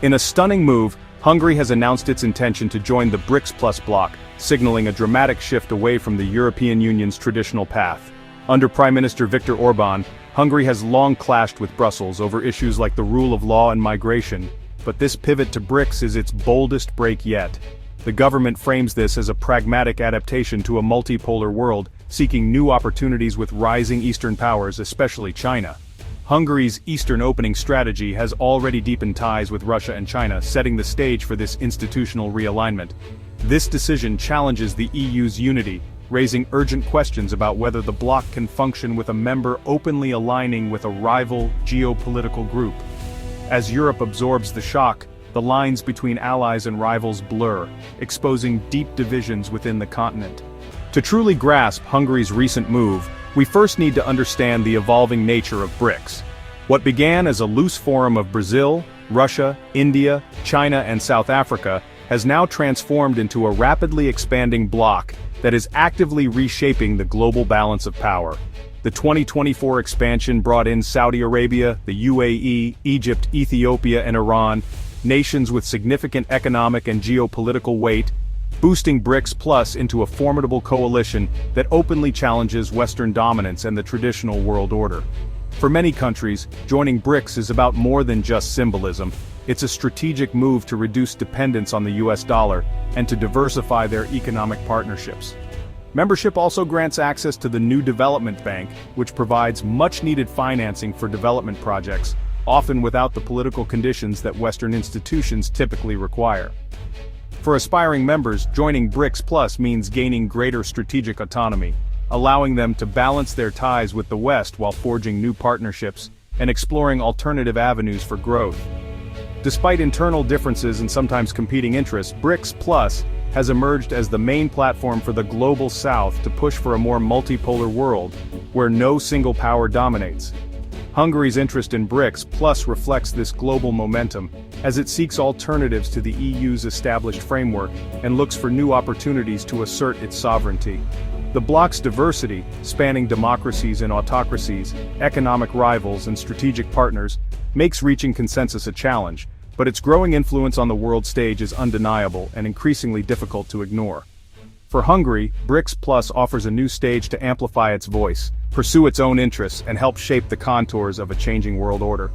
In a stunning move, Hungary has announced its intention to join the BRICS Plus bloc, signaling a dramatic shift away from the European Union's traditional path. Under Prime Minister Viktor Orbán, Hungary has long clashed with Brussels over issues like the rule of law and migration, but this pivot to BRICS is its boldest break yet. The government frames this as a pragmatic adaptation to a multipolar world, seeking new opportunities with rising Eastern powers, especially China. Hungary's Eastern opening strategy has already deepened ties with Russia and China, setting the stage for this institutional realignment. This decision challenges the EU's unity, raising urgent questions about whether the bloc can function with a member openly aligning with a rival geopolitical group. As Europe absorbs the shock, the lines between allies and rivals blur, exposing deep divisions within the continent. To truly grasp Hungary's recent move, we first need to understand the evolving nature of BRICS. What began as a loose forum of Brazil, Russia, India, China and South Africa has now transformed into a rapidly expanding bloc that is actively reshaping the global balance of power. The 2024 expansion brought in Saudi Arabia, the UAE, Egypt, Ethiopia and Iran, nations with significant economic and geopolitical weight, boosting BRICS Plus into a formidable coalition that openly challenges Western dominance and the traditional world order. For many countries, joining BRICS is about more than just symbolism. It's a strategic move to reduce dependence on the US dollar and to diversify their economic partnerships. Membership also grants access to the new development bank, which provides much-needed financing for development projects, often without the political conditions that Western institutions typically require. For aspiring members, joining BRICS Plus means gaining greater strategic autonomy, allowing them to balance their ties with the West while forging new partnerships and exploring alternative avenues for growth. Despite internal differences and sometimes competing interests, BRICS Plus has emerged as the main platform for the global South to push for a more multipolar world, where no single power dominates. Hungary's interest in BRICS Plus reflects this global momentum, as it seeks alternatives to the EU's established framework and looks for new opportunities to assert its sovereignty. The bloc's diversity, spanning democracies and autocracies, economic rivals and strategic partners, makes reaching consensus a challenge, but its growing influence on the world stage is undeniable and increasingly difficult to ignore. For Hungary, BRICS Plus offers a new stage to amplify its voice, pursue its own interests, and help shape the contours of a changing world order.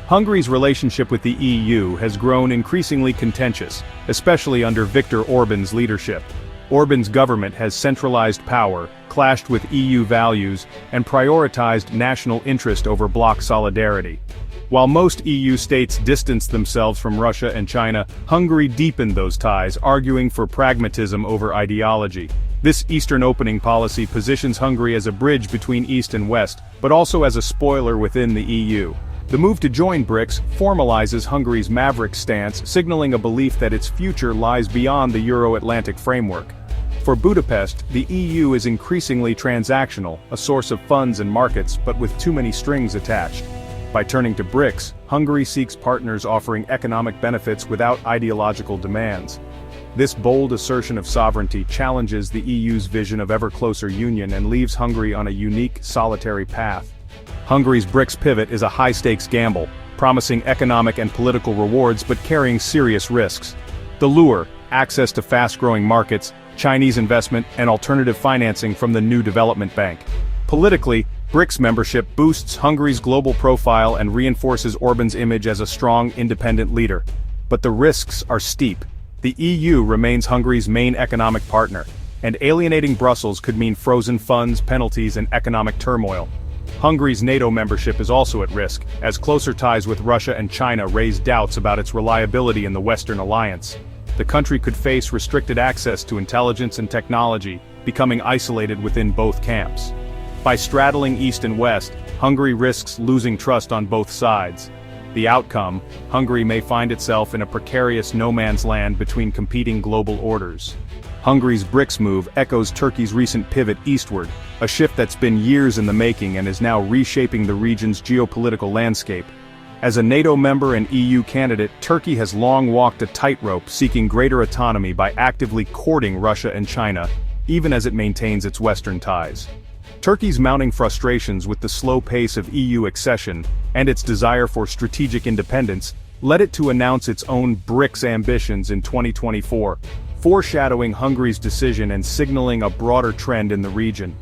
Hungary's relationship with the EU has grown increasingly contentious, especially under Viktor Orbán's leadership. Orbán's government has centralized power, clashed with EU values, and prioritized national interest over bloc solidarity. While most EU states distanced themselves from Russia and China, Hungary deepened those ties, arguing for pragmatism over ideology. This Eastern opening policy positions Hungary as a bridge between East and West, but also as a spoiler within the EU. The move to join BRICS formalizes Hungary's maverick stance, signaling a belief that its future lies beyond the Euro-Atlantic framework. For Budapest, the EU is increasingly transactional, a source of funds and markets, but with too many strings attached. By turning to BRICS, Hungary seeks partners offering economic benefits without ideological demands. This bold assertion of sovereignty challenges the EU's vision of ever-closer union and leaves Hungary on a unique, solitary path. Hungary's BRICS pivot is a high-stakes gamble, promising economic and political rewards but carrying serious risks. The lure, access to fast-growing markets, Chinese investment, and alternative financing from the new development bank. Politically, BRICS membership boosts Hungary's global profile and reinforces Orbán's image as a strong, independent leader. But the risks are steep. The EU remains Hungary's main economic partner, and alienating Brussels could mean frozen funds, penalties, and economic turmoil. Hungary's NATO membership is also at risk, as closer ties with Russia and China raise doubts about its reliability in the Western alliance. The country could face restricted access to intelligence and technology, becoming isolated within both camps. By straddling East and West, Hungary risks losing trust on both sides. The outcome, Hungary may find itself in a precarious no-man's land between competing global orders. Hungary's BRICS move echoes Turkey's recent pivot eastward, a shift that's been years in the making and is now reshaping the region's geopolitical landscape. As a NATO member and EU candidate, Turkey has long walked a tightrope, seeking greater autonomy by actively courting Russia and China, even as it maintains its Western ties. Turkey's mounting frustrations with the slow pace of EU accession, and its desire for strategic independence, led it to announce its own BRICS ambitions in 2024, foreshadowing Hungary's decision and signaling a broader trend in the region.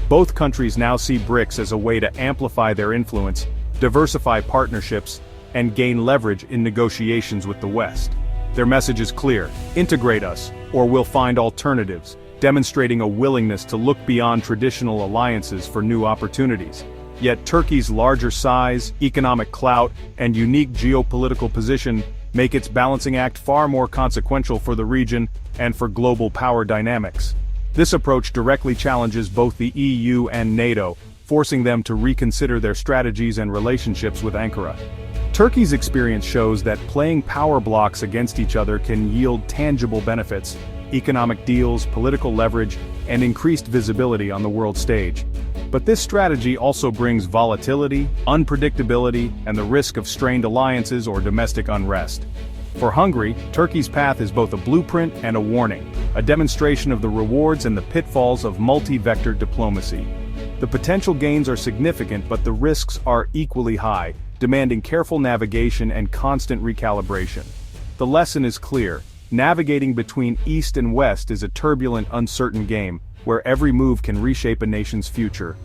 Both countries now see BRICS as a way to amplify their influence, diversify partnerships, and gain leverage in negotiations with the West. Their message is clear: integrate us, or we'll find alternatives, demonstrating a willingness to look beyond traditional alliances for new opportunities. Yet Turkey's larger size, economic clout, and unique geopolitical position make its balancing act far more consequential for the region and for global power dynamics. This approach directly challenges both the EU and NATO, forcing them to reconsider their strategies and relationships with Ankara. Turkey's experience shows that playing power blocks against each other can yield tangible benefits: economic deals, political leverage, and increased visibility on the world stage. But this strategy also brings volatility, unpredictability, and the risk of strained alliances or domestic unrest. For Hungary, Turkey's path is both a blueprint and a warning, a demonstration of the rewards and the pitfalls of multi-vector diplomacy. The potential gains are significant, but the risks are equally high, demanding careful navigation and constant recalibration. The lesson is clear: navigating between East and West is a turbulent, uncertain game, where every move can reshape a nation's future.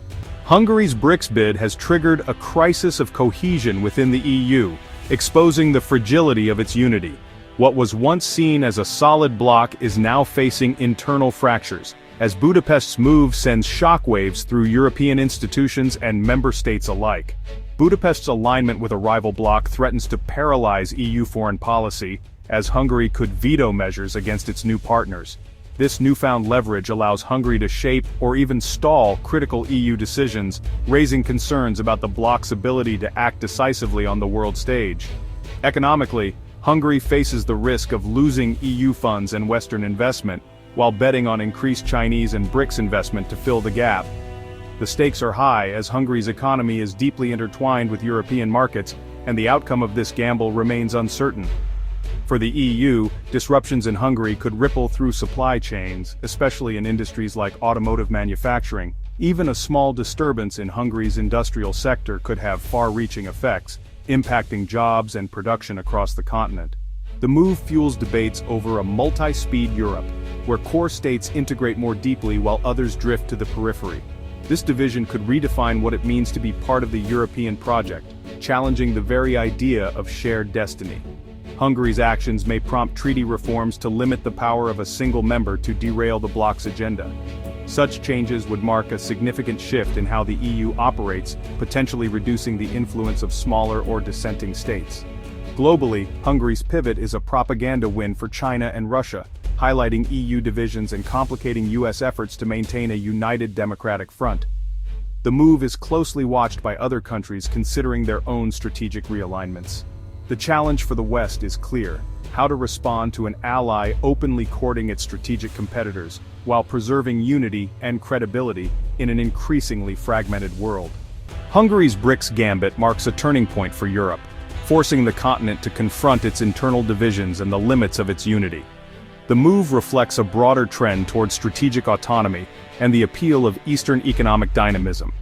Hungary's BRICS bid has triggered a crisis of cohesion within the EU, exposing the fragility of its unity. What was once seen as a solid bloc is now facing internal fractures, as Budapest's move sends shockwaves through European institutions and member states alike. Budapest's alignment with a rival bloc threatens to paralyze EU foreign policy, as Hungary could veto measures against its new partners. This newfound leverage allows Hungary to shape or even stall critical EU decisions, raising concerns about the bloc's ability to act decisively on the world stage. Economically, Hungary faces the risk of losing EU funds and Western investment, while betting on increased Chinese and BRICS investment to fill the gap. The stakes are high, as Hungary's economy is deeply intertwined with European markets, and the outcome of this gamble remains uncertain. For the EU, disruptions in Hungary could ripple through supply chains, especially in industries like automotive manufacturing. Even a small disturbance in Hungary's industrial sector could have far-reaching effects, impacting jobs and production across the continent. The move fuels debates over a multi-speed Europe, where core states integrate more deeply while others drift to the periphery. This division could redefine what it means to be part of the European project, challenging the very idea of shared destiny. Hungary's actions may prompt treaty reforms to limit the power of a single member to derail the bloc's agenda. Such changes would mark a significant shift in how the EU operates, potentially reducing the influence of smaller or dissenting states. Globally, Hungary's pivot is a propaganda win for China and Russia, highlighting EU divisions and complicating US efforts to maintain a united democratic front. The move is closely watched by other countries considering their own strategic realignments. The challenge for the West is clear: how to respond to an ally openly courting its strategic competitors, while preserving unity and credibility in an increasingly fragmented world. Hungary's BRICS gambit marks a turning point for Europe, forcing the continent to confront its internal divisions and the limits of its unity. The move reflects a broader trend towards strategic autonomy and the appeal of Eastern economic dynamism.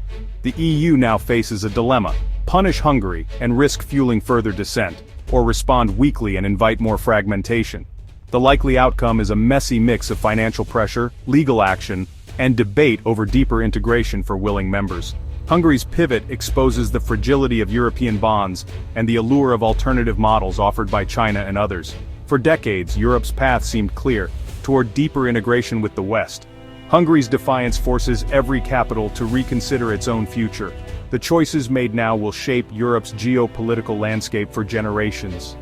The EU now faces a dilemma: punish Hungary and risk fueling further dissent, or respond weakly and invite more fragmentation. The likely outcome is a messy mix of financial pressure, legal action, and debate over deeper integration for willing members. Hungary's pivot exposes the fragility of European bonds and the allure of alternative models offered by China and others. For decades, Europe's path seemed clear, toward deeper integration with the West. Hungary's defiance forces every capital to reconsider its own future. The choices made now will shape Europe's geopolitical landscape for generations.